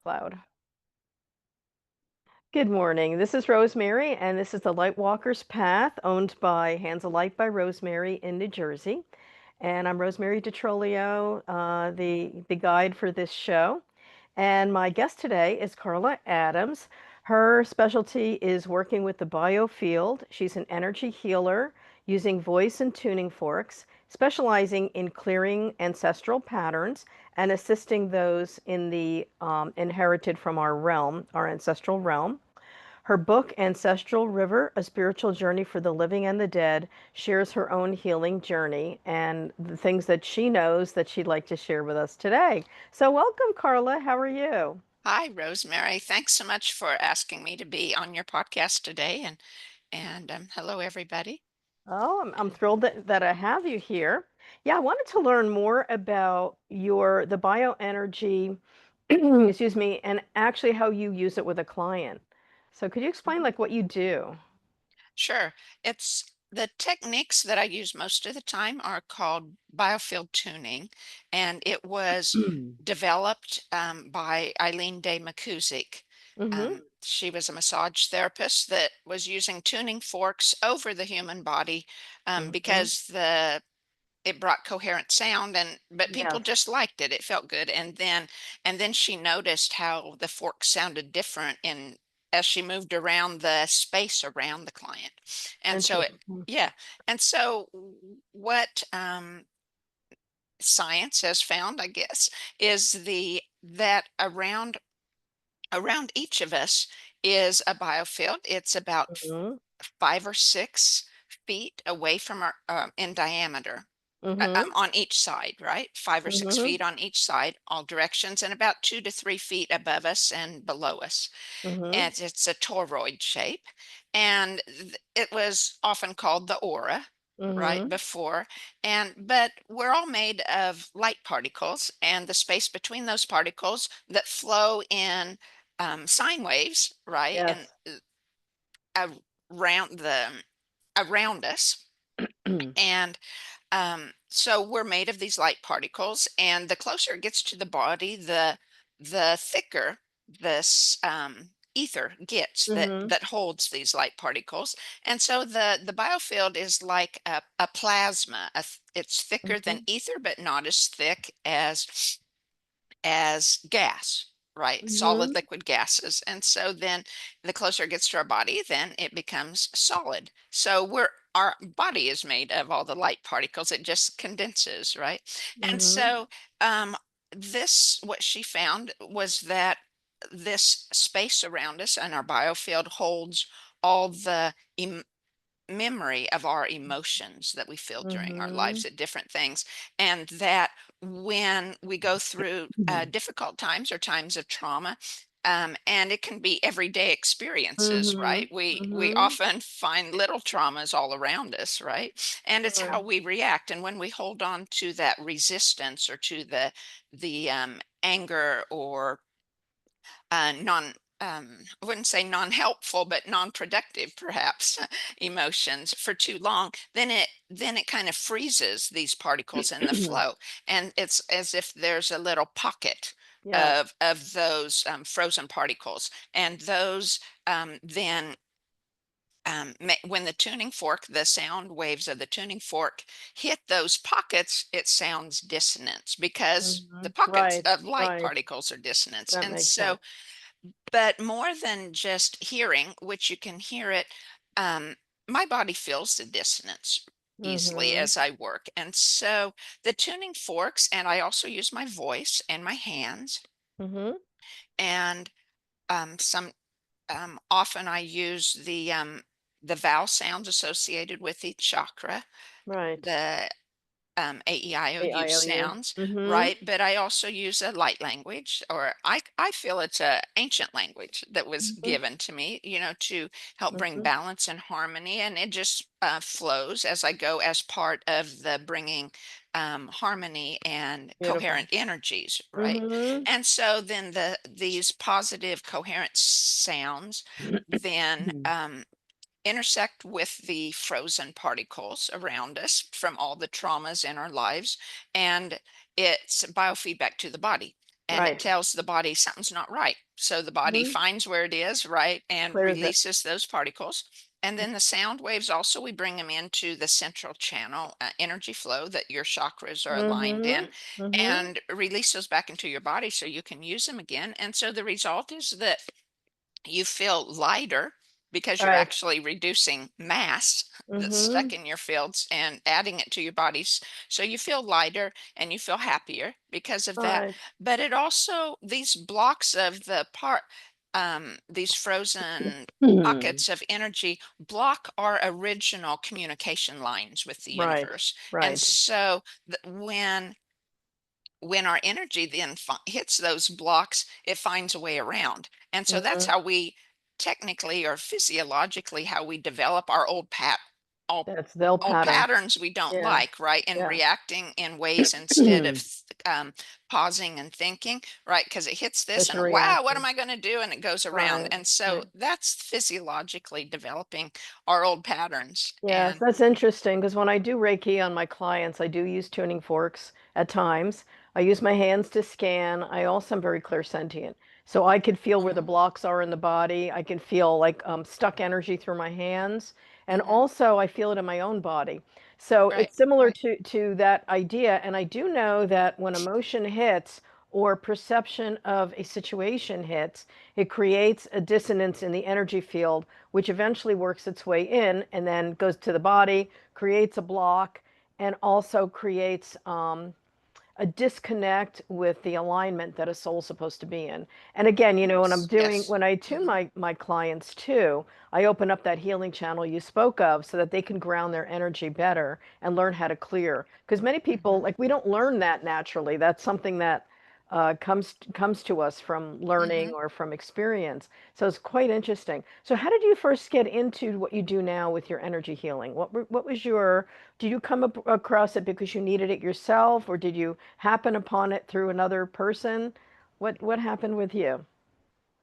Cloud. Good morning. This is Rosemary, and this is the Lightwalker's Path, owned by Hands of Light by Rosemary in New Jersey. And I'm Rosemary DeTrolio, the guide for this show. And my guest today is Carla Adams. Her specialty is working with the biofield. She's an energy healer using voice and tuning forks, specializing in clearing ancestral patterns and assisting those in the inherited from our realm, our ancestral realm. Her book, Ancestral River, A Spiritual Journey for the Living and the Dead, shares her own healing journey and the things that she knows that she'd like to share with us today. So welcome, Carla. How are you? Hi, Rosemary. Thanks so much for asking me to be on your podcast today, and hello, everybody. Oh, I'm thrilled that I have you here. Yeah, I wanted to learn more about the bioenergy, excuse me, and actually how you use it with a client. So could you explain Mhm. like what you do? Sure. It's the techniques that I use most of the time are called biofield tuning, and it was developed by Eileen Day McCusick. Mm-hmm. She was a massage therapist that was using tuning forks over the human body Mm-hmm. because it brought coherent sound, but people Yes. just liked it. It felt good. And then she noticed how the fork sounded different in as she moved around the space around the client. And so it Interesting. yeah. And so what science has found, I guess, is the that around each of us is a biofield. It's about Mm-hmm. 5 or 6 feet away from our in diameter, Mm-hmm. on each side, right? 5 or 6 Mm-hmm. feet on each side, all directions, and about 2 to 3 feet above us and below us. Mm-hmm. And it's a toroid shape. And it was often called the aura, right? Mm-hmm. Before. But we're all made of light particles, and the space between those particles that flow in sine waves, right? And Yes. around the around us. And so we're made of these light particles, and the closer it gets to the body, the thicker this ether gets Mm-hmm. that holds these light particles. And so the biofield is like a plasma. It's thicker than Mm-hmm. ether, but not as thick as gas, right? Solid, Mm-hmm. liquid gases. And so then the closer it gets to our body, then it becomes solid. So our body is made of all the light particles. It just condenses, right? And Mm-hmm. so what she found was that this space around us and our biofield holds all the memory of our emotions that we feel during our Mm-hmm. lives at different things, and that when we go through difficult times or times of trauma, and it can be everyday experiences, Mm-hmm. right? We Mm-hmm. often find little traumas all around us, right? And it's how Sure. we react, and when we hold on to that resistance or to the anger or non I wouldn't say non-helpful, but non-productive perhaps emotions for too long, then it kind of freezes these particles in the flow, and it's as if there's a little pocket Yes. of those frozen particles, and those then when the tuning fork, the sound waves of the tuning fork hit those pockets, it sounds dissonance because Mm-hmm. the pockets Right. of light Right. particles are dissonance. That And makes so sense. but more than just hearing, which you can hear it, um, my body feels the dissonance easily Mm-hmm. as I work. And so the tuning forks, and I also use my voice and my hands. Mm-hmm. And some often I use the vowel sounds associated with each chakra, Right. the AEIOU AIOU. sounds, Mm-hmm. right? But I also use a light language, or I feel it's a ancient language that was Mm-hmm. given to me, to help bring Mm-hmm. balance and harmony, and it just flows as I go as part of the bringing harmony and Beautiful. coherent energies, right? Mm-hmm. And so then these positive coherent sounds then intersect with the frozen particles around us from all the traumas in our lives, and it's biofeedback to the body. and it Right. tells the body something's not right. So the body Mhm. finds where it is, right, and Clears it. releases those particles. And then the sound waves also, we bring them into the central channel energy flow that your chakras are aligned in, Mhm. Mhm. and release those back into your body so you can use them again. And so the result is that you feel lighter because you're Right. actually reducing mass that's stuck Mhm. in your fields and adding it to your bodies. So you feel lighter and you feel happier because of that. Right. But it also, these blocks of the part, these frozen Mhm. pockets of energy block our original communication lines with the Right. universe. And Right. so when our energy then hits those blocks, it finds a way around. And so that's Mhm. how we technically or physiologically how we develop our old That's they'll old pattern. patterns we don't Yeah. like, right? And Yeah. reacting in ways instead of pausing and thinking, right? Because it hits this It's a and wow, what am reaction. I going to do? And it goes around. Right. And so Right. that's physiologically developing our old patterns. Yes, And that's interesting because when I do Reiki on my clients, I do use tuning forks at times. I use my hands to scan. I also am very clairsentient. So I could feel where the mhm, blocks are in the body. I can feel like stuck energy through my hands. And mhm, also I feel it in my own body. So right, it's similar right. to that idea. And I do know that when emotion hits or perception of a situation hits, it creates a dissonance in the energy field which eventually works its way in and then goes to the body, creates a block, and also creates a disconnect with the alignment that a soul's supposed to be in. And again, Yes, yes. when I tune Mhm, my clients too, I open up that healing channel you spoke of so that they can ground their energy better and learn how to clear. Because many people, mhm, like, we don't learn that naturally. That's something that comes to us from learning mhm. or from experience. So it's quite interesting. So how did you first get into what you do now with your energy healing? What was your did you come across it because you needed it yourself, or did you happen upon it through another person? What happened with you?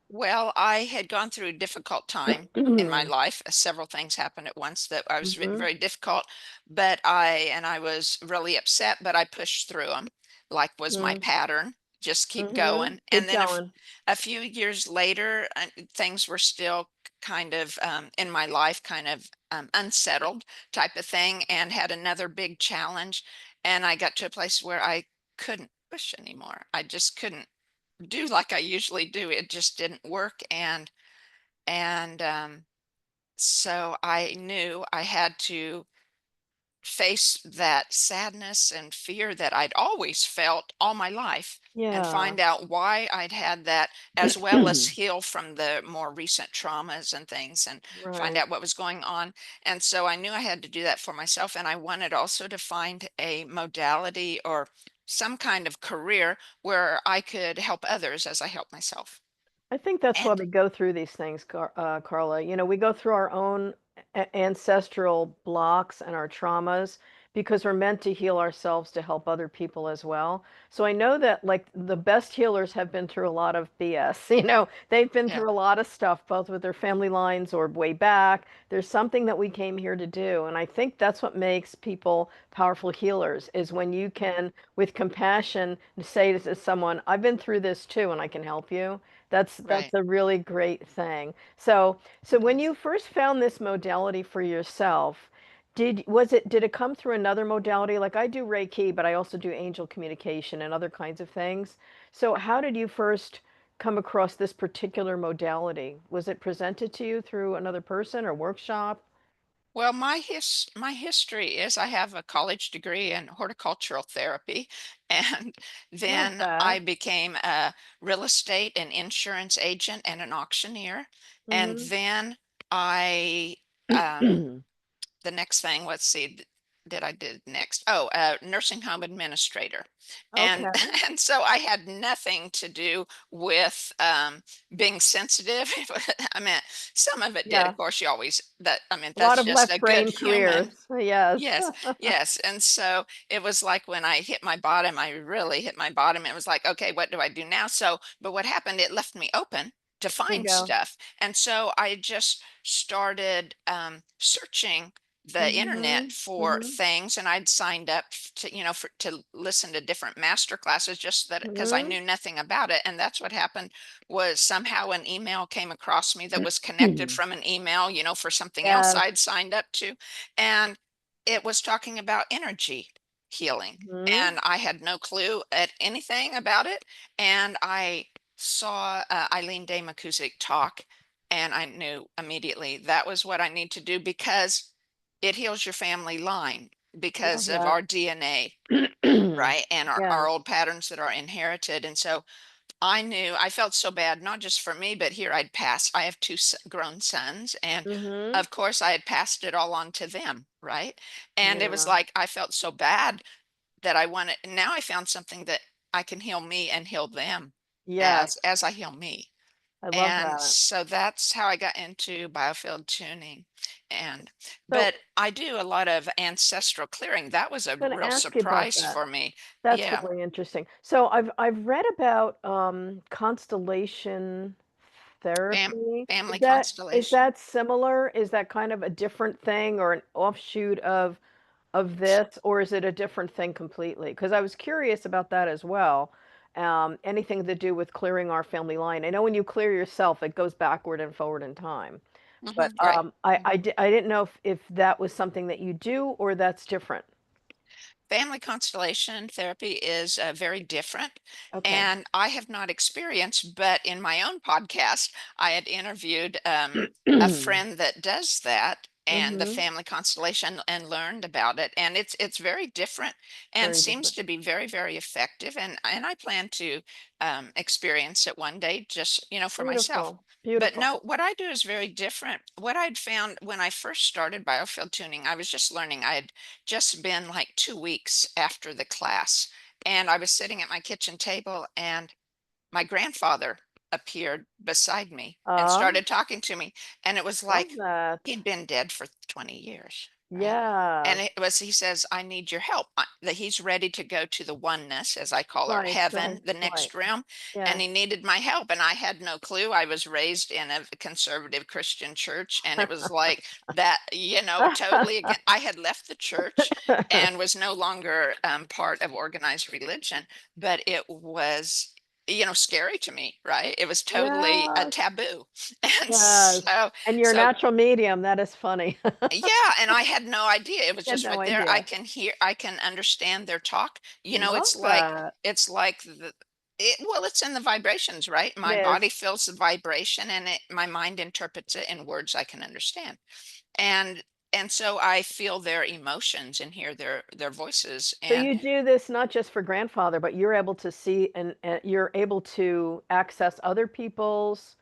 Well, I had gone through a difficult time in my life. Several things happened at once that I was Hmm. very difficult, but I was really upset, but I pushed through them, like was my Hmm. pattern. Just keep Hmm. going. And Keep then going. a few years later, things were still kind of in my life, kind of unsettled type of thing, and had another big challenge. And I got to a place where I couldn't push anymore. I just couldn't do like I usually do. It just didn't work, and so I knew I had to face that sadness and fear that I'd always felt all my life and Yeah. find out why I'd had that, as well as heal from the more recent traumas and things and find Right. out what was going on. And so I knew I had to do that for myself. And I wanted also to find a modality or some kind of career where I could help others as I help myself. I think that's why And we go through these things, Carla. We go through our own ancestral blocks and our traumas because we're meant to heal ourselves to help other people as well. So I know that like the best healers have been through a lot of BS. They've been yeah, through a lot of stuff, both with their family lines or way back. There's something that we came here to do. And I think that's what makes people powerful healers is when you mm, can, with compassion, say to someone, I've been through this too, and I can help you. That's right. a really great thing. So It when is. you first found this modality for yourself, did it come through another modality? Like I do Reiki, but I also do angel communication and other kinds of things. So how did you first come across this particular modality? Was it presented to you through another person or workshop? Well, my history is I have a college degree in horticultural therapy, and Not then I bad. became a real estate and insurance agent and an auctioneer. And Hmm. then I um, the next thing, let's see, did I did next? Oh, nursing home administrator. And Okay. and so I had nothing to do with being sensitive. I mean, some of it did, of Yeah. course, you always that I mean, A lot that's of just a left good brain human. careers. Yes. Yes, yes. And so it was like when I hit my bottom, I really hit my bottom. It was like, okay, what do I do now? So, but what happened, it left me open to There you find go. stuff. And so I just started searching the internet Mhm. for Mhm. things, and I'd signed up to, to listen to different master classes just that because I Mhm. knew nothing about it. And that's what happened was somehow an email came across me that was connected from an email, for something else Yes. I'd signed up to. And it was talking about energy healing. Mhm. And I had no clue at anything about it. And I saw Eileen Day McCusick talk, and I knew immediately that was what I need to do because it heals your family line Love because of that. our DNA, right? And our Yes. old patterns that are inherited. And so I knew I felt so bad, not just for me, but here I'd passed. I have two grown sons, and Mhm. of course I had passed it all on to them, right? And it was Yeah. like I felt so bad that I wanted. Now I found something that I can heal me and heal them Yes. as I heal me. I love And that. so that's how I got into biofield tuning. And So, but I do a lot of ancestral clearing. That was a I'm gonna real ask you about surprise that. for me. That's Yeah, really interesting. So I've read about constellation fam therapy. family Is constellation. that similar? Is that kind of a different thing or an offshoot of this, or is it a different thing completely? Because I was curious about that as well. Anything to do with clearing our family line. I know when you clear yourself, it goes backward and forward in time. But Right. I didn't know if that was something that you do or that's different. Family constellation therapy is very different, Okay. and I have not experienced, but in my own podcast, I had interviewed a friend that does that and the Mhm. family constellation and learned about it. And it's very different and Very seems different. to be very, very effective. And I plan to experience it one day, just for myself. Beautiful. But Beautiful. no, what I do is very different. What I'd found when I first started biofield tuning, I was just learning. I had just been like 2 weeks after the class, and I was sitting at my kitchen table, and my grandfather appeared beside me and Ah, started talking to me. And it was love like that. he'd been dead for 20 years, right? And Yes. he says, I need your help. That he's ready to go to the oneness, as I call it, Right, right, heaven, the right. next realm. And Yes. he needed my help. And I had no clue. I was raised in a conservative Christian church. And it was like that, totally again. I had left the church and was no longer part of organized religion, but it was scary to me, right? It was totally a Yes, taboo. And yes. so, And your so natural medium, that is funny. yeah, and I had no idea. It was Had just no right there. I idea. can hear, I can understand their talk. Love that. It's like well, it's in the vibrations, right? It My is. body feels the vibration and my mind interprets it in words I can understand. And and so I feel their emotions and hear their voices. So And you do this not just for grandfather, but you're able to see and you're able to access other people's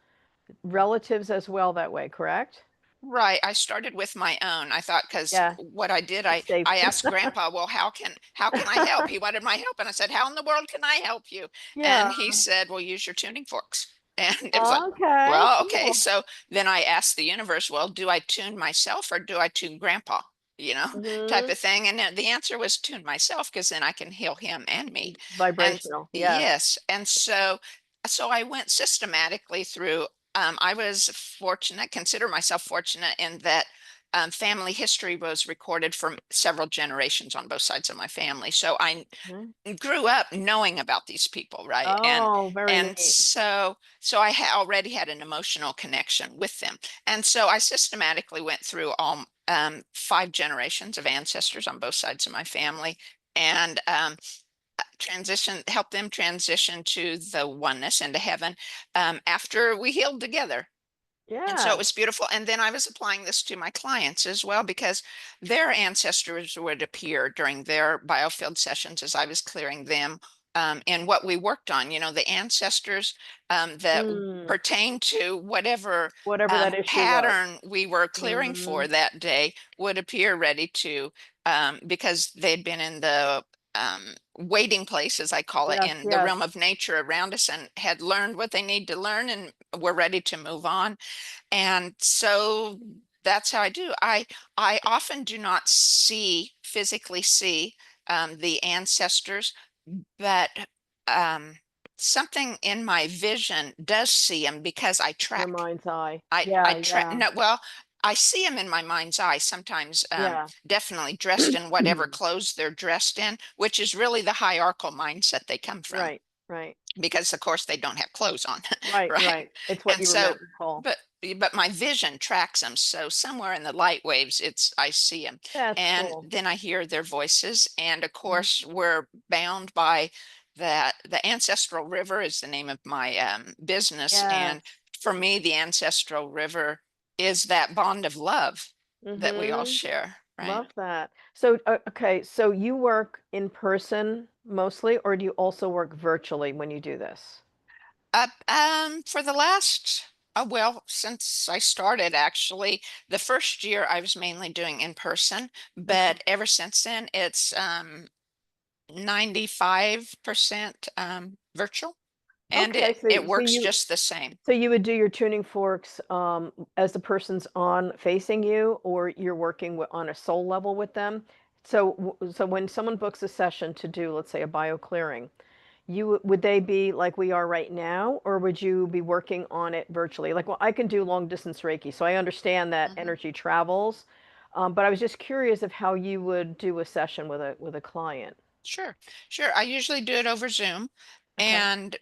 relatives as well that way, correct? right, I started with my own. I thought because Yeah, what I did, it's safe. I asked Grandpa, well, how can I help? He wanted my help, and I said, how in the world can I help you? Yeah. And he said, well, use your tuning forks. And it was like, Okay, well, okay. cool. So then I asked the universe, well, do I tune myself or do I tune Grandpa? You know, type Mhm. of thing. And the answer was tune myself because then I can heal him and me. And Vibrational. Yes. yes, and so I went systematically through. I was fortunate, consider myself fortunate in that family history was recorded from several generations on both sides of my family. So I Mhm. grew up knowing about these people, right? And Oh, very and neat. so I already had an emotional connection with them. And so I systematically went through all 5 generations of ancestors on both sides of my family. And help them transition to the oneness into heaven after we healed together. And so it Yes. was beautiful. And then I was applying this to my clients as well because their ancestors would appear during their biofield sessions as I was clearing them. And what we worked on, the ancestors that Mm, pertain to whatever whatever that issue was. pattern we were clearing Mhm. for that day would appear ready to, because they'd been in the waiting place, as I call it, Yes, in the yes. realm of nature around us and had learned what they need to learn and were ready to move on. And so that's how I do. I often do not physically see the ancestors, but um, something in my vision does see them because I Your track. mind's eye. I Yeah, track. yeah. No, well, I see them in my mind's eye sometimes, Yeah. definitely dressed in whatever clothes they're dressed in, which is really the hierarchical mindset they come from, Right, right, because of course they don't have clothes on, right, right? right. It's what And you so, recall. but my vision tracks them. So somewhere in the light waves, I see them, That's and cool. then I hear their voices. And of Mhm. course, we're bound by that. The Ancestral River is the name of my business, Yes. and for me, the Ancestral River is that bond of love that we all Mhm. share, right? Love that. So, okay, so you work in person mostly, or do you also work virtually when you do this? For the last, well, since I started, actually, the first year I was mainly doing in person, Okay. but ever since then, it's 95% virtual, and Okay, it so works you just the same. so you would do your tuning forks as the person's on facing you, or you're working on a soul level with them. So, so when someone books a session to do, let's say, a bio clearing, would they be like we are right now, or would you be working on it virtually? Like, well, I can do long distance Reiki, so I understand that Mhm. energy travels, but I was just curious of how you would do a session with a client. Sure, sure. I usually do it over Zoom, Okay. and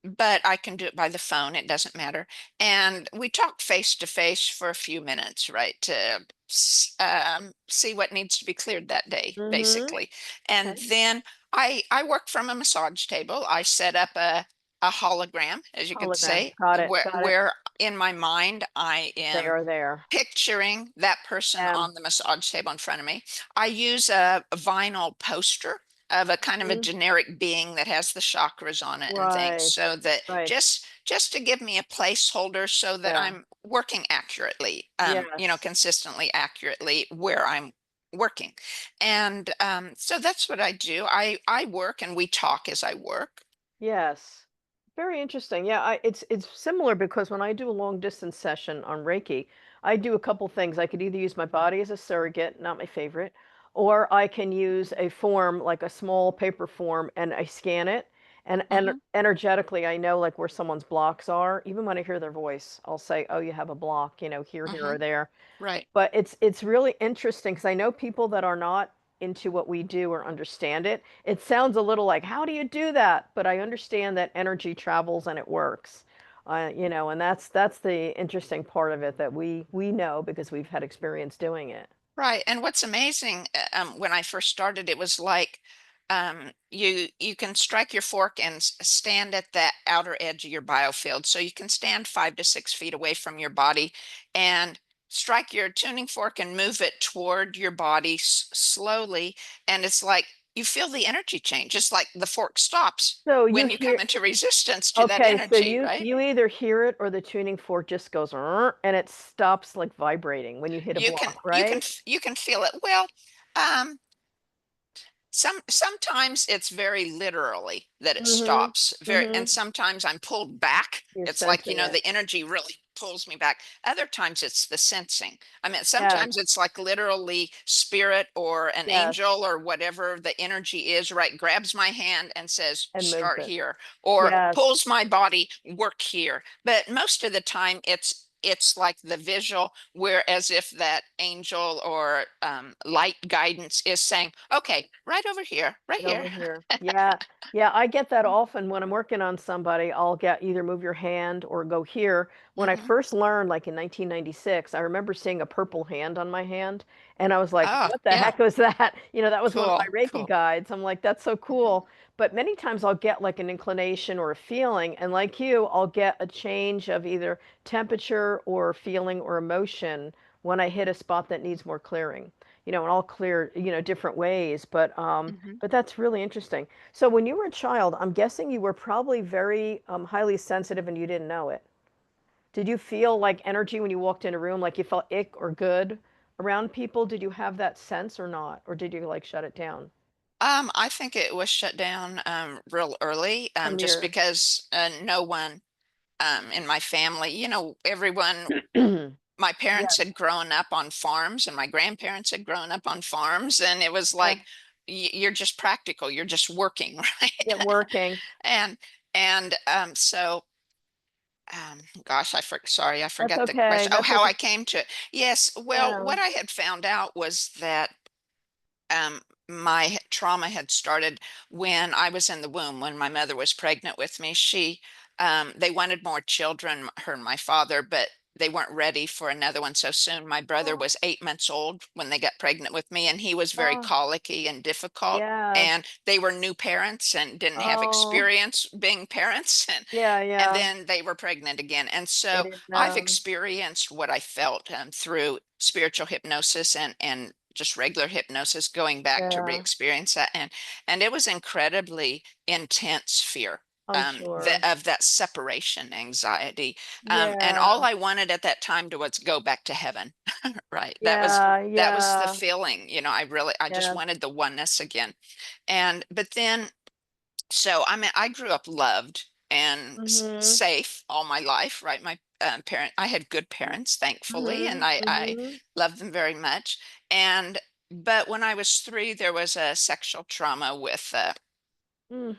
but I can do it by the phone. It doesn't matter. And we talk face to face for a few minutes, right, to see what needs to be cleared that day, Mm-hmm. basically. And Okay. then I work from a massage table. I set up a hologram, as you could Hologram. say, Got it. where Got it. in my mind I They am are there. picturing that person on the massage table in front of me. I use a vinyl poster of a kind of a Mhm. generic being that has the chakras on it and things, Right. so that Right. just to give me a placeholder so that Yeah. I'm working accurately, Yes. consistently accurately where I'm working. And so that's what I do. I work and we talk as I work. Yes. Very interesting. Yeah, it's similar because when I do a long distance session on Reiki, I do a couple things. I could either use my body as a surrogate, not my favorite, or I can use a form like a small paper form and I scan it and Hmm. energetically I know like where someone's blocks are. Even when I hear their voice, I'll say, "Oh, you have a block, here Hmm. or there." Right. But it's really interesting because I know people that are not into what we do or understand it. It sounds a little like, "How do you do that?" But I understand that energy travels and it works. And that's the interesting part of it that we know because we've had experience doing it. Right. And what's amazing, when I first started, it was like, you can strike your fork and stand at that outer edge of your biofield. So you can stand 5 to 6 feet away from your body and strike your tuning fork and move it toward your body slowly. And it's like you feel the energy change, just like the fork stops So you when you come hear into resistance to that Okay, so energy, you right? you either hear it or the tuning fork just goes and it stops like vibrating when you hit a block, right? You can feel it. Well, um, sometimes it's very literally that it Mhm. stops very, and Mhm. sometimes I'm pulled back. You're It's like, sensing it. the energy really pulls me back. Other times it's the sensing. I mean, Yes. sometimes it's like literally spirit or an Yes. angel or whatever the energy is, right, grabs my hand and says, And moves start it. here, or Yes. pulls my body, work here. But most of the time it's like the visual, where as if that angel or light guidance is saying, okay, right over here, right Right here. over here. Yeah. Yeah, I get that often when I'm working on somebody, I'll get either move your hand or go here. When I Hmm. first learned, like in 1996, I remember seeing a purple hand on my hand, and I was like, Oh, "What the yeah. heck was that?" That was one of Cool, my Reiki cool. guides. I'm like, "That's so Mhm. cool." But many times I'll get like an inclination or a feeling, and like you, I'll get a change of either temperature or feeling or emotion when I hit a spot that needs more clearing. And I'll clear, different ways, Mhm. but that's really interesting. So when you were a child, I'm guessing you were probably very highly sensitive and you didn't know it. Did you feel like energy when you walked in a room, like you felt ick or good around people? Did you have that sense or not? Or did you like shut it down I think it was shut down real early, from just your because no one in my family, everyone, my parents Yes. had grown up on farms and my grandparents had grown up on farms, and it was Yeah. like, you're just practical, you're just working, right? Yeah, working. And so gosh, sorry, I That's forgot the okay. question. Oh, That's how okay. I came to it. Yes, well, Yeah. what I had found out was that my trauma had started when I was in the womb, when my mother was pregnant with me. They wanted more children, her and my father, but they weren't ready for another one so soon. My brother Oh, was 8 months old when they got pregnant with me, and he was very oh, colicky and difficult. yes. And they were new parents and didn't have Oh, experience being parents. yeah, And yeah. then they were pregnant again. And They so didn't I've know. experienced what I felt through spiritual hypnosis and just regular hypnosis, going back to Yeah, re-experience that. And it was incredibly intense fear I'm sure. of that separation anxiety. And Yeah, all I wanted at that time to was go back to heaven. Right. yeah, That was the yeah. feeling, I just Yes. wanted the oneness again. But then I grew up loved and Mm-hmm. safe all my life, right? I had good parents, thankfully, and Mm-hmm. I Mm-hmm. loved them very much. And but when I was 3, there was a sexual trauma with Mm,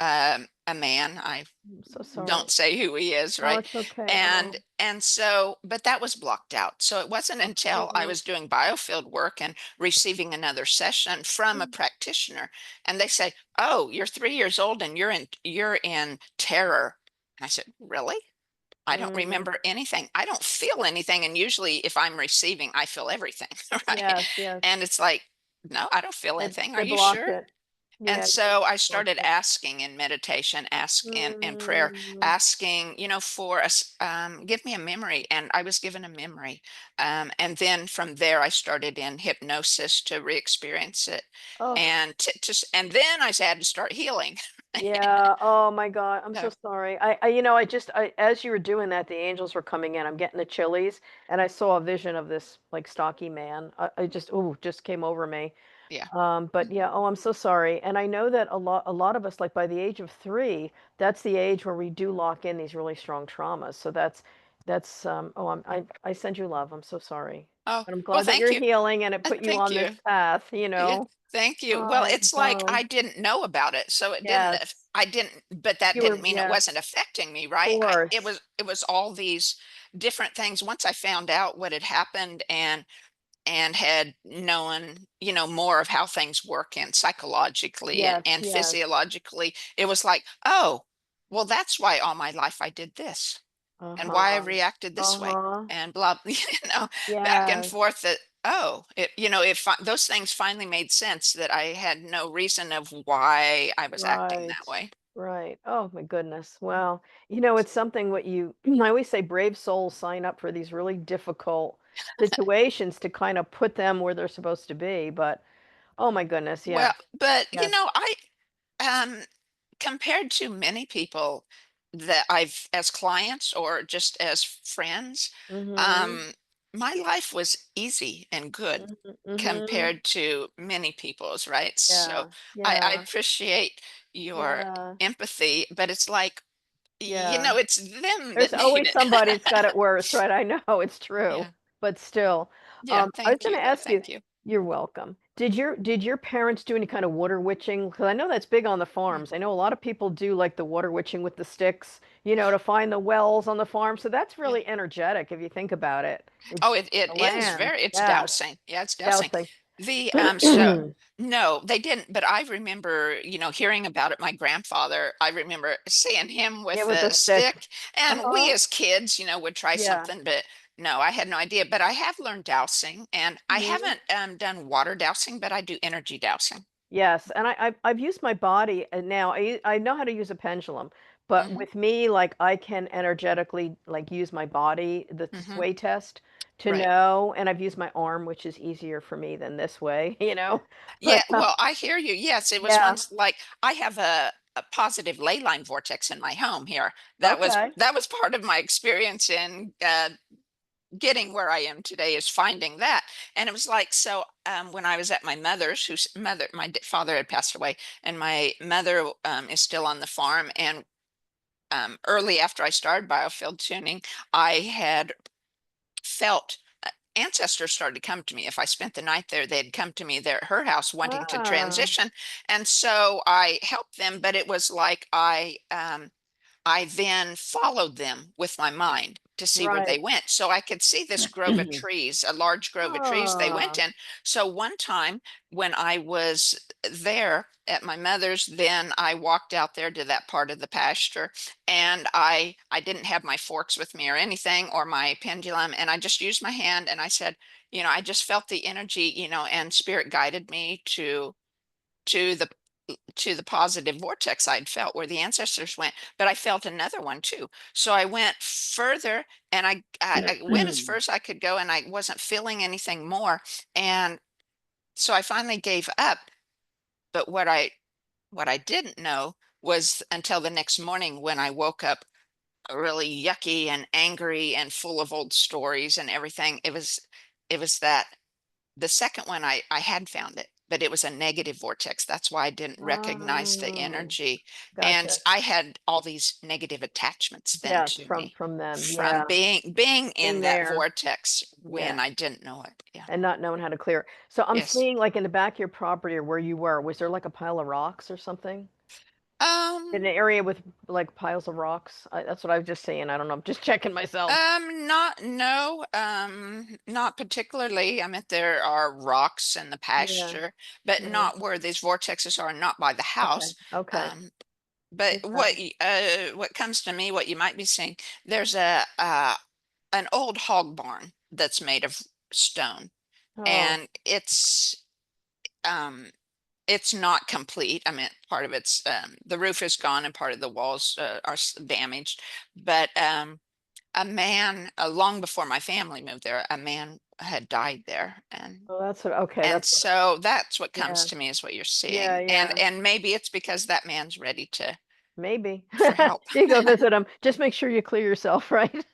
a man. I I'm so sorry. don't say who he is, Oh, right? it's okay. And Oh. and so, but that was blocked out. So it wasn't until I Oh. was doing biofield work and receiving another session from a Mm, practitioner, and they say, "Oh, you're 3 years old and you're in terror." And I said, "Really? I don't mm. remember anything. I don't feel anything." And usually, if I'm receiving, I feel everything, right? Yes, yes. And it's like, no, I don't feel They anything. Are they you blocked sure? it. And Yeah, they so I blocked started it. asking in meditation, ask in prayer, Mm. asking, for us, give me a memory. And I was given a memory. And then from there, I started in hypnosis to re-experience it. Oh. And then I had to start healing. Yeah. Oh my God. I'm so So, sorry. As you were doing that, the angels were coming in. I'm getting the chillies, and I saw a vision of this like stocky man. Just came over me. yeah. But yeah, oh, I'm so sorry. And I know that a lot of us, like by the age of 3, that's the age where we do lock in these really strong traumas. So oh, I send you love. I'm so sorry. Oh, And I'm well, glad that thank you're you. healing and it put you Thank on this you. path, Yeah, thank you. Well, Oh it's like God. I didn't know about it, so it didn't. Yes. I didn't, but that You were, didn't mean it yes, wasn't affecting me, of right? It course. was. It was all these different things. Once I found out what had happened and had known, more of how things work and psychologically and Yes, and yes. physiologically, it was like, oh, well, that's why all my life I did this and why I Uh-huh. reacted this way Uh-huh. and blah, back and Yes. forth that, oh, those things finally made sense that I had no reason of why I was acting Right. that way. Right. Oh my goodness. Well, it's something what you I always say brave souls sign up for these really difficult situations to kind of put them where they're supposed to be. But oh my goodness, Well, yes. but Yes. um, compared to many people that I've as clients or just as friends, Mm-hmm. um, my life was easy and good Mm-hmm. Mm-hmm. compared to many people's, right? So Yeah. I Yeah. appreciate your Yeah. empathy, but it's like, Yeah. it's them There's that need always it. somebody that's got it worse, right? I know it's true, Yeah. but still. Yeah. I was Thank going you, to though. ask you, Thank you. you're welcome. Did your parents do any kind of water witching? Because I know that's big on the Mm. farms. I know a lot of people do like the water witching with the sticks, to find the wells on the farm. So that's Yeah. really energetic if you think about it. Oh, It's it the is land. very, it's Yes. dowsing. Yeah, it's dowsing. Dousing. So no, they didn't, but I remember, hearing about it. My grandfather, I remember seeing him Yeah, with with the a stick. stick, and we Uh-huh. as kids, would try Yeah. something, but no, I had no idea. But I have learned dowsing, and I Mhm. haven't done water dowsing, but I do energy dowsing. Yes, and I've used my body, and now I know how to use a pendulum, but Hmm. with me, like I can energetically like use my body, the Hmm. sway test, to Right. know, and I've used my arm, which is easier for me than this way, Yeah, But well, I hear you. Yes, it was yeah, once like I have a positive ley line vortex in my home here. That was okay. that was part of my experience in getting where I am today, is finding that. And it was like, so when I was at my mother's, whose mother, father had passed away, and my mother is still on the farm. And early after I started biofield tuning, I had felt ancestors started to come to me. If I spent the night there, they'd come to me there at her house wanting to Ah, transition. And so I helped them, but it was like I I then followed them with my mind to see where Right. they went. So I could see this grove of trees, a large grove of trees they went Ah, in. So one time when I was there at my mother's, then I walked out there to that part of the pasture, and I didn't have my forks with me or anything, or my pendulum, and I just used my hand, and I said, I just felt the energy, and spirit guided me to the to the positive vortex I'd felt where the ancestors went, but I felt another one too. So I went further, and I went as far as I could go, and I wasn't feeling anything more. And so I finally gave up. But what I didn't know was until the next morning when I woke up really yucky and angry and full of old stories and everything. It was that the second one I had found it, but it was a negative vortex. That's why I didn't recognize the oh, energy. And gotcha. I had all these negative attachments then Yes, to from me them. from Yeah, being in being that there. vortex Yeah, when I didn't know it. Yeah. and not knowing how to clear it. So I'm Yes. seeing like in the back of your property or where you were, was there like a pile of rocks or something? In Um, an area with like piles of rocks? That's what I was just saying. I don't know. I'm just checking myself. not no, not particularly. I mean, there are rocks in the Yeah, pasture, but yeah. not where these vortexes are, not by the Okay, house. okay. Um, But Yeah. what comes to me, what you might be seeing, there's an old hog barn that's made of stone, Oh, and um it's not complete. I mean, part of it's the roof is gone and part of the walls are damaged. But a man, long before my family moved there, a man had died there, and oh, that's what. Okay, and that's what. so that's what comes Yeah, to me is what you're yeah, seeing, and yeah. and maybe it's because that man's ready to Maybe. for help. You go visit them. Just make sure you clear yourself, right?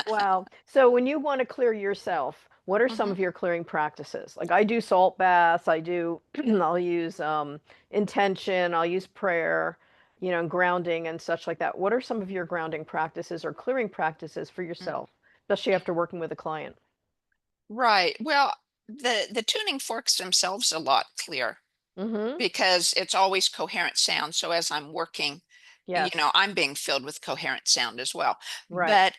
Wow. So when you want to clear yourself, what are some Mhm. of your clearing practices? Like I do salt baths, I do I'll use intention, I'll use prayer, and grounding and such like that. What are some of your grounding practices or clearing practices for Mm. yourself, especially after working with a client? Right. Well, the tuning forks themselves a lot clearer Mm-hmm. because it's always coherent sound. So as I'm working, Yes. I'm being filled with coherent sound as well. Right. But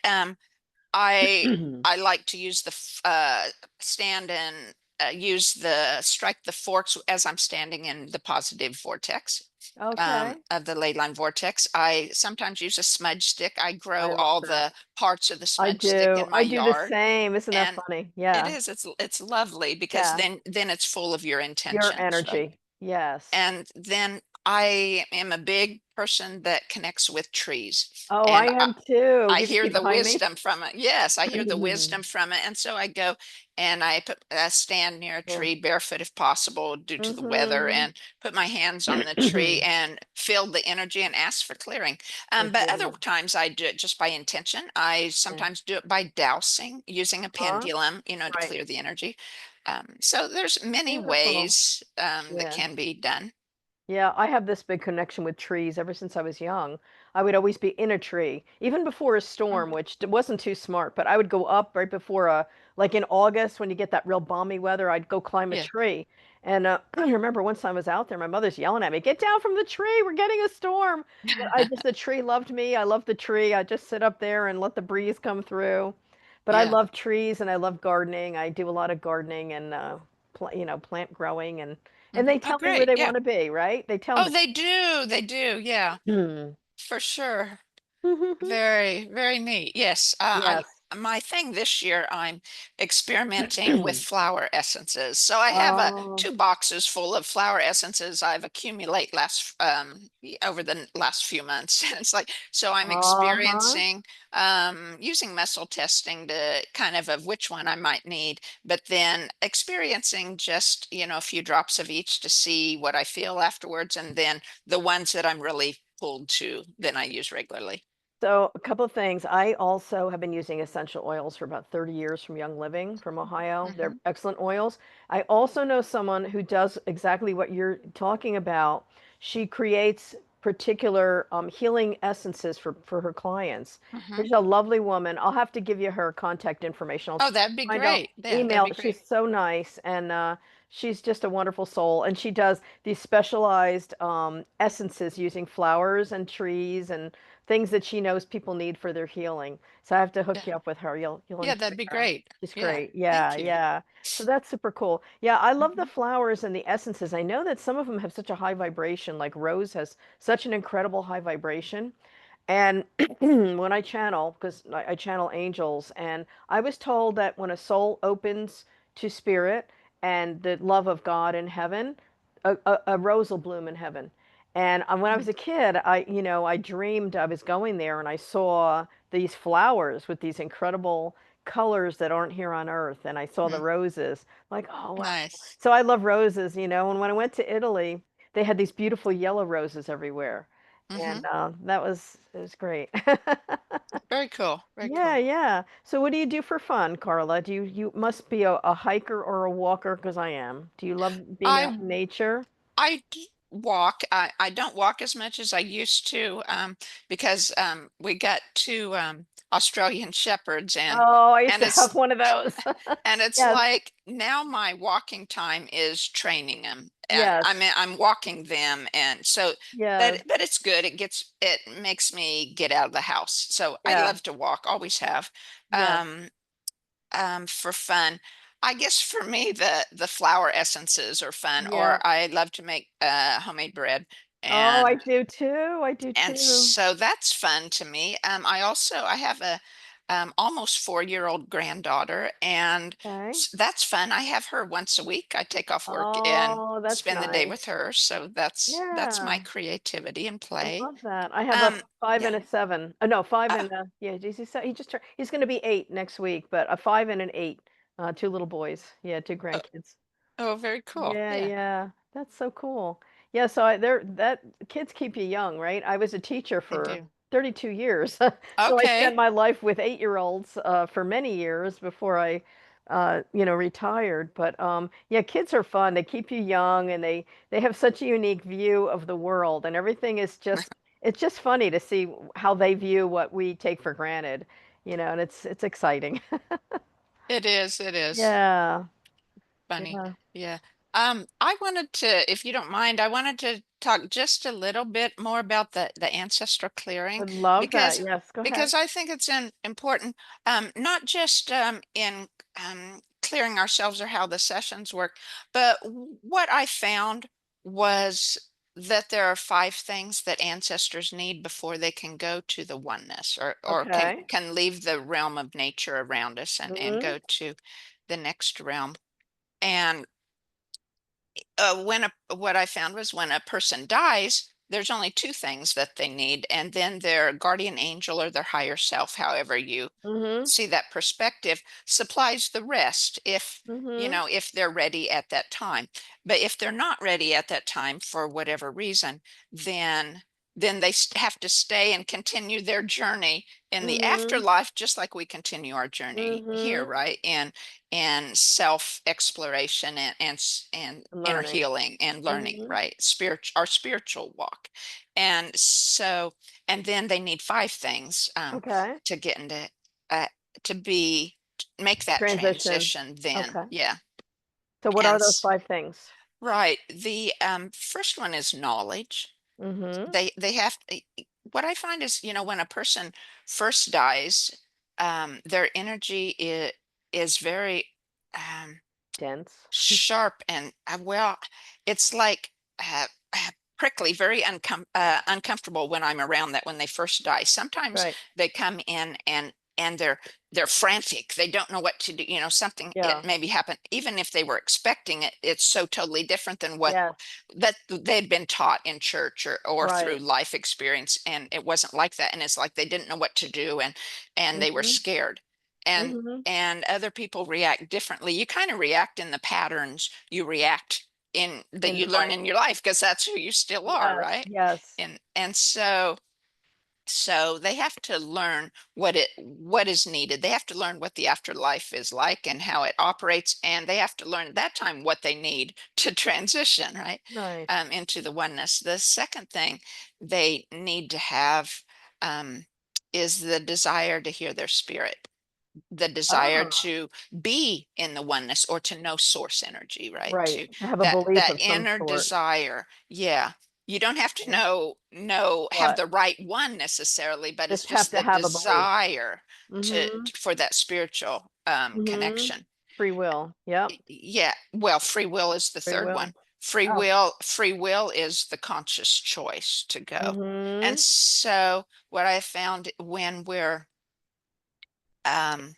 I like to use the stand and use the strike the forks as I'm standing in the positive vortex Okay. of the ley line vortex. I sometimes use a smudge stick. I I grow love all that. the parts of the I smudge stick do. in my I do the yard, same. Isn't that and funny? it Yeah. is. It's lovely because Yeah. then it's full of your Your intention. So, energy. Yes. and then I am a big person that connects with trees, Oh, I and am too. I You can hear see the behind me. wisdom from it. Yes, I hear the wisdom from it. And so I go and I stand near a Cool. tree barefoot if possible due to the weather, Mm-hmm. and put my hands on the tree and feel the energy and ask for clearing. I But other do. times I do it just by intention. I Yeah. sometimes do it by dowsing using a Huh? pendulum, to Right. clear the energy. So there's many Beautiful. ways that Yeah. can be done. Yeah, I have this big connection with trees ever since I was young. I would always be in a tree, even before a storm, Mhm. which wasn't too smart, but I would go up right before like in August when you get that real balmy weather, I'd go climb a Yeah. tree. And I remember once I was out there, my mother's yelling at me, "Get down from the tree, we're getting a storm." But the tree loved me. I love the tree. I just sit up there and let the breeze come through. But I Yeah. love trees and I love gardening. I do a lot of gardening and plant growing and Mhm. they Oh, tell me where great. they Yeah. want to be, right? They tell Oh, me. they do. They do. Yeah, Hmm. for sure. Very, very neat. Yes. Yes. My thing this year, I'm experimenting with flower essences. So I have Oh, 2 boxes full of flower essences I've accumulate over the last few months. It's like, so I'm uh-huh. experiencing using muscle testing to kind of which one I might need, but then experiencing just, a few drops of each to see what I feel afterwards, and then the ones that I'm really pulled to, then I use regularly. So, a couple of things. I also have been using essential oils for about 30 years from Young Living from Ohio. They're Hmm. excellent oils. I also know someone who does exactly what you're talking about. She creates particular healing essences for her clients. Hmm. She's a lovely woman. I'll have to give you her contact information. I'll Oh, that'd be find out great. Yeah, that'd email. be great. She's so nice and she's just a wonderful soul. And she does these specialized essences using flowers and trees and things that she knows people need for their healing. So I have to hook Yeah. you up with her. You'll Yeah, enjoy that'd be her. great. She's Yeah. great. Yeah, Thank you. yeah. So that's super cool. Yeah, I love the Mhm. flowers and the essences. I know that some of them have such a high vibration, like rose has such an incredible high vibration. And when I channel, because I channel angels, and I was told that when a soul opens to spirit and the love of God in heaven, a rose will bloom in heaven. And when I was Mm. a kid, I dreamed I was going there and I saw these flowers with these incredible colors that aren't here on earth. And I saw the Mm. roses, like, oh, wow. Nice. So I love roses, And when I went to Italy, they had these beautiful yellow roses everywhere. And Hmm. it was great. Very cool. Very Yeah, cool. yeah. So what do you do for fun, Carla? You must be a hiker or a walker because I am. Do you love being out I in nature? walk. I don't walk as much as I used to, because we got two Australian shepherds, Oh, I used and to have it's one of those. and it's Yes, like now my walking time is training them. I yes, mean, I'm walking them, and so yes, but it's good. It makes me get out of the house. So I yeah, love to walk, always have. yeah, Um, for fun. I guess for me, the flower essences are fun, yeah. or I love to make homemade bread, Oh, I and do too. I do too. so that's fun to me. I have a almost 4-year-old granddaughter, and Okay. that's fun. I have her once a week. I take off work and Oh, that's spend the day nice. with her. So that's my Yeah. creativity and I play. love that. I have a Um, 5 yeah. and a 7. No, 5 Oh, and a yeah, he just turned he's gonna be 8 next week, but a 5 and an 8. 2 little boys. Yeah, 2 oh, grandkids. oh, very cool. Yeah, Yeah, yeah. That's so cool. Yeah, so I there that kids keep you young, right? I was a teacher they for do. 32 years. So I spent Okay. my life with 8-year-olds for many years before I retired. But yeah, kids are fun. They keep you young and they have such a unique view of the world and everything is just it's just funny to see how they view what we take for granted, and it's exciting. It is. It is. Yeah. Funny. Yeah. Yeah. I wanted to, if you don't mind, I wanted to talk just a little bit more about the ancestral clearing, Would love that. because Yes, go ahead. I think it's important, not just in clearing ourselves or how the sessions work, but what I found was that there are 5 things that ancestors need before they can go to the oneness, or Okay. can leave the realm of nature around us and Mhm. go to the next realm. And what I found was when a person dies, there's only 2 things that they need, and then their guardian angel or their higher self, however you Mhm. see that perspective, supplies the rest if Mhm. if they're ready at that time. But if they're not ready at that time for whatever reason, then they have to stay and continue their journey in the Mhm. afterlife, just like we continue our journey here, Mhm. right? And self exploration, and inner Learning. healing and learning, Mhm. right? Our spiritual walk. And so, and then they need 5 things Okay. to get into, uh, to be make that Transition. transition then. Okay. Yeah. So what are And those 5 things? right, the first one is knowledge. Mhm. They have what I find is, when a person first dies, their energy is very um Dense. sharp, and well, it's like prickly, very uncomfortable when I'm around that when they first die. Sometimes Right. they come in, and they're frantic. They don't know what to do. Something it Yeah. maybe happened, even if they were expecting it. It's so totally different than what Yes. that they'd been taught in church, or through Right. life experience, and it wasn't like that. And it's like they didn't know what to do, and they were Mhm. scared. and Mhm. and other people react differently. You kind of react in the patterns you react in that In you learn life. in your life, because that's who you still are, Yes. right? Yes. And so they have to learn what is needed. They have to learn what the afterlife is like and how it operates, and they have to learn at that time what they need to transition, right, Right. into the oneness. The second thing they need to have, um, is the desire to hear their spirit, the desire Ah, to be in the oneness, or to know source energy, right? right. To To have a that belief that of some inner sort. desire. Yeah. You don't have to Okay. have What? the right one necessarily, but it's Just have just to the have a belief. desire Mm-hmm. for that spiritual Mm-hmm. connection. Free will. Yep. Yeah, well, free will is the Free third will. one. Free Oh. will, free will is the conscious choice to go. And Mm-hmm. so what I found um,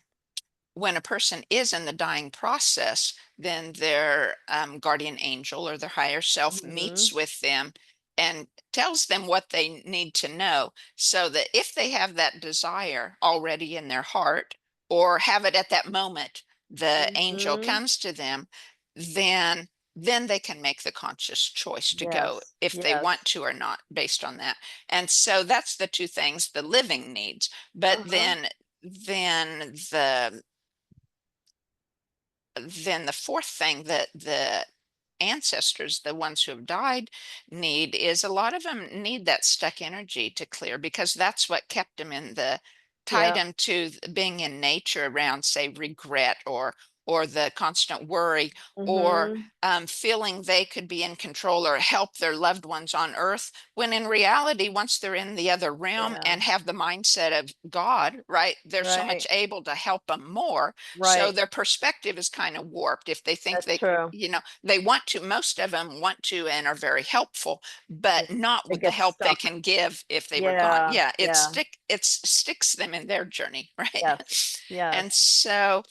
when a person is in the dying process, then their guardian angel or their higher self Mm-hmm. meets with them and tells them what they need to know, so that if they have that desire already in their heart or have it at that moment, the angel Mm-hmm. comes to them, then they can make the conscious choice to go Yes. if they want Yes. to or not based on that. And so that's the two things the living needs. But Uh-huh. then the fourth thing that the ancestors, the ones who have died, need is a lot of them need that stuck energy to clear, because that's what kept them tied Yeah. them to being in nature around, say, regret or the constant worry, or Mm-hmm. feeling they could be in control or help their loved ones on earth, when in reality, once they're in the other realm Yeah. and have the mindset of God, right, they're so much Right. able to help them more. So Right. their perspective is kind of warped if they think That's true. they want to. Most of them want to and are very helpful, but They, not they with the get help they stuck. can give if they were gone. Yeah. Yeah, Yeah. it sticks them in their journey, right? Yes. And Yes. so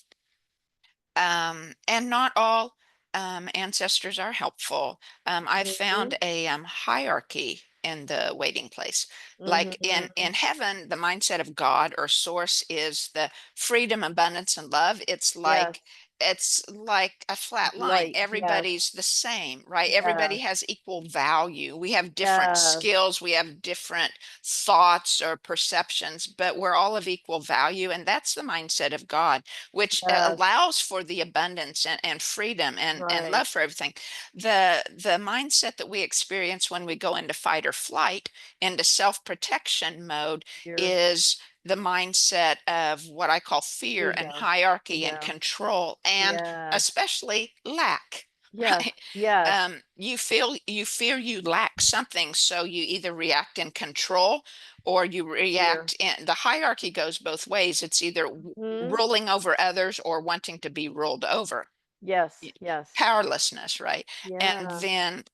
and not all ancestors are helpful. I've Mm-hmm. found a hierarchy in the waiting place. Like Mm-hmm. in heaven, the mindset of God or source is the freedom, abundance, and love. Yes. It's like a flat line. Light. Yes. Everybody's the same, right? Everybody Yes. has equal value. We have different Yes. skills, we have different thoughts or perceptions, but we're all of equal value. And that's the mindset of God, which Yes. allows for the abundance and freedom and Right. love for everything. The mindset that we experience when we go into fight or flight, into self-protection mode, Fear. is the mindset of what I call fear and Ego. hierarchy and Ego. control, and Yes. especially lack. Yes. Right? Yes. You fear you lack something, so you either react in control or you Fear. react in the hierarchy. Goes both ways. It's either Hmm. ruling over others or wanting to be ruled over. Yes. Yes. Powerlessness, right? And Yeah. then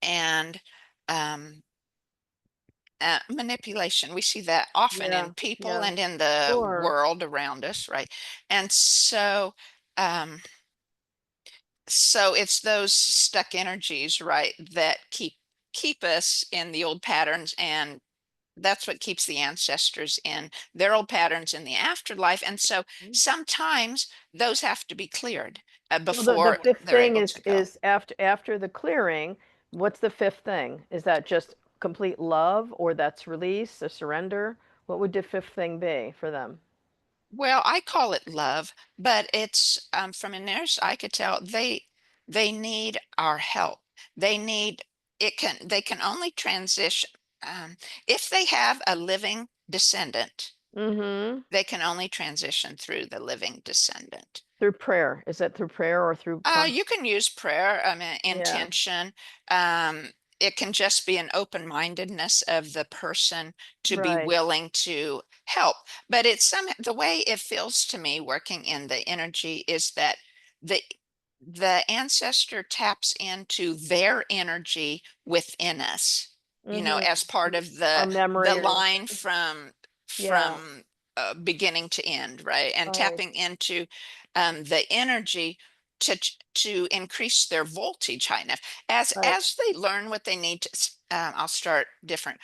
and um manipulation. We see that often Yeah. in people Yeah. and in the Sure. world around us, right? And um so it's those stuck energies, right, that keep us in the old patterns, and that's what keeps the ancestors in their old patterns in the afterlife. And so sometimes those have to be cleared Well, the before fifth they're thing able is to go. is after the clearing, what's the fifth thing? Is that just complete love or that's release, a surrender? What would the fifth thing be for them? Well, I call it love, but it's from a nurse I could tell they need our help. They need they can only transition if they have a living descendant. Mm-hmm. They can only transition through the living descendant. Through prayer. Is that through prayer or through You can use prayer, I mean, Yeah. intention. It can just be an open-mindedness of the person to be Right. willing to help. But the way it feels to me working in the energy is that the the ancestor taps into their energy within us, as Mm-hmm. part of Our the memory or line yeah. from beginning to end, right? And Right. tapping into the energy to increase their voltage high enough. Right. As they learn what they need to, I'll start different.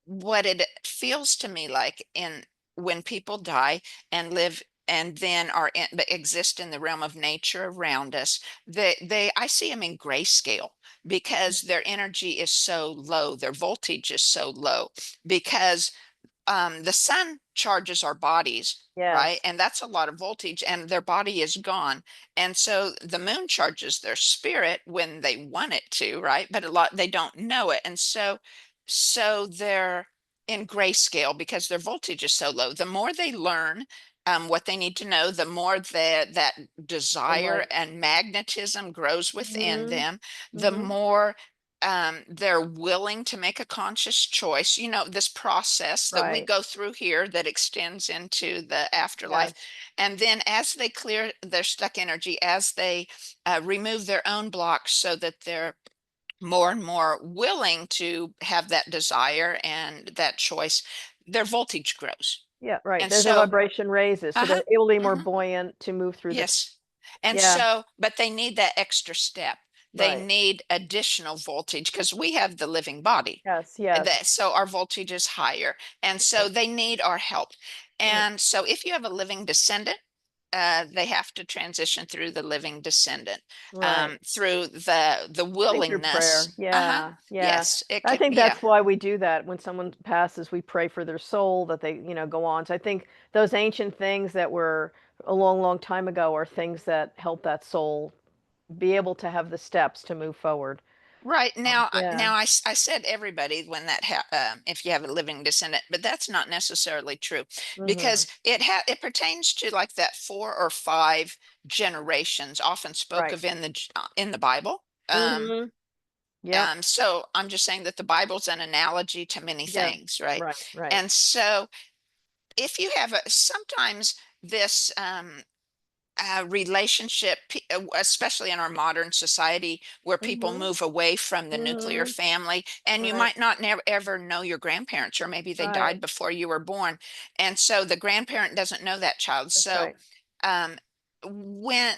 What it feels to me like in when people die and live and then but exist in the realm of nature around us, I see them in grayscale, because their energy is so low, their voltage is so low, because the sun charges our bodies, right? Yes. And that's a lot of voltage, and their body is gone. And so the moon charges their spirit when they want it to, right? But a lot they don't know it. And so they're in grayscale because their voltage is so low. The more they learn what they need to know, the more that The desire light. and magnetism grows within Mm-hmm. them, the Mm-hmm. more they're willing to make a conscious choice, this process that we Right. go through here that extends into the afterlife. Yes. And then as they clear their stuck energy, as they remove their own blocks so that they're more and more willing to have that desire and that choice, their voltage grows. Yeah, right. And Their so, vibration raises, so uh-huh, they're able to be more mhm, buoyant to move through the. yes. And Yeah, so, but they need that extra step. They right. need additional voltage because we have the living body. Yes, That yes. so our voltage is higher, and so Right, they need our help. right, And so if you have a living descendant, they have to transition through the living descendant, right. through the I think through prayer. willingness. Yeah, yeah. Yes, it I can. think Yeah. that's why we do that. When someone passes, we pray for their soul that they, go on. So I think those ancient things that were a long, long time ago are things that help that soul be able to have the steps to move forward. Right now, Yeah. I said everybody when if you have a living descendant, but that's not necessarily true Mhm. because it pertains to like that 4 or 5 generations often spoke Right. of in the Bible. Mhm. Yep. So I'm just saying that the Bible's an analogy to many Yeah. things, right? Right, right. And so if you have sometimes this relationship, especially in our modern society, where people Mhm. move away from the nuclear Mhm. family, and you Right, might not never ever know your grandparents, or maybe they right. died before you were born, and so the grandparent doesn't know that child. That's So, right. um,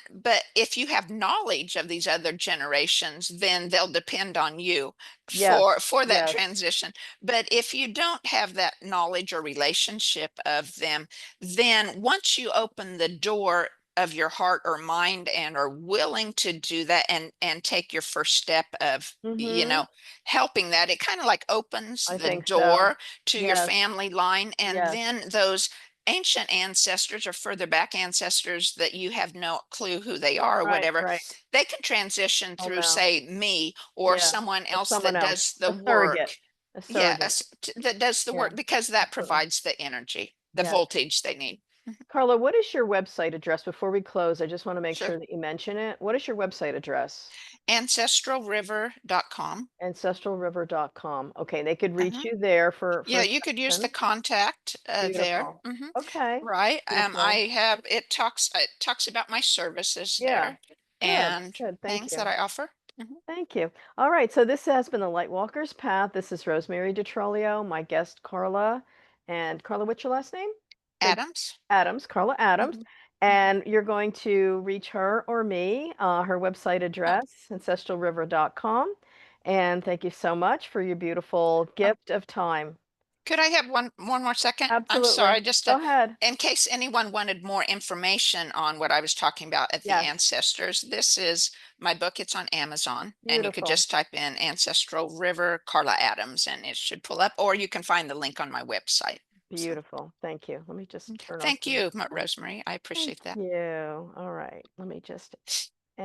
but if you have knowledge of these other generations, then they'll depend on you Yes. for that Yes. transition. But if you don't have that knowledge or relationship of them, then once you open the door of your heart or mind and are willing to do that and take your first step of Mhm. helping that, it kind of like opens I the think so. door to your Yes. family line, and Yes. then those ancient ancestors or further back ancestors that you have no clue who they are or Right, whatever, right. they can transition Oh, through, no. say, me or Yeah. someone Or else someone that else. does the A surrogate. work. A surrogate. Yes, that does the Yeah. work, because that Absolutely. provides the energy, the Yes. voltage they need. Mhm. Carla, what is your website address before we close? I just want to make Sure. sure that you mention it. What is your website address? Ancestralriver.com. Ancestralriver.com. Okay, they could reach Uh-huh. you there for Yeah, you could use the assistance. contact there. Beautiful. Okay. Right. Beautiful. I have it talks about my services Yeah. there Good. and Good. Thank things that you. I offer. Mhm. Thank you. All right. So this has been the Lightwalker's Path. This is Rosemary DeTrolio, my guest Carla. And Carla, what's your last name? Said Adams. Adams, Carla Adams. Hmm. Hmm. And you're going to reach her or me, her website Oh, address, ancestralriver.com. And thank you so much for your beautiful oh. gift of time. Could I have one more second? I'm Absolutely. sorry, just Go ahead. in case anyone wanted more information on what I was talking about at the Yes. ancestors. This is my book. It's on Amazon, and you could Beautiful. just type in Ancestral River Carla Adams, and it should pull up, or you can find the link on my website. So, Beautiful. Thank you. Let me just turn off thank the. you, Rosemary. I Thank appreciate that. you. All right. Let me just